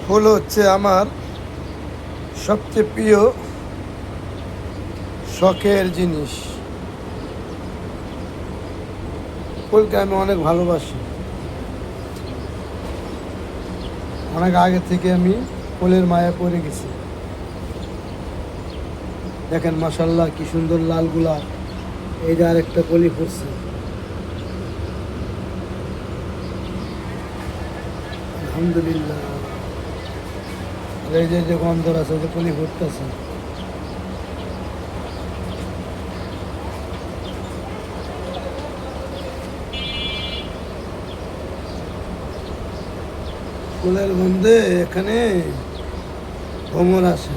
ফুল হচ্ছে আমার সবচেয়ে প্রিয় শখের জিনিস। ফুলকে আমি অনেক ভালোবাসি। অনেক আগে থেকে আমি ফুলের মায়া পড়ে গেছি। দেখেন মাশাল্লাহ কি সুন্দর লাল গোলাপ। এই যে আরেকটা কলি ফুটছে, আলহামদুলিল্লাহ। আর এই যে গন্ধর আছে, যে কলি ফুটতেছে। ফুলের গন্ধে এখানে ভ্রমর আসে।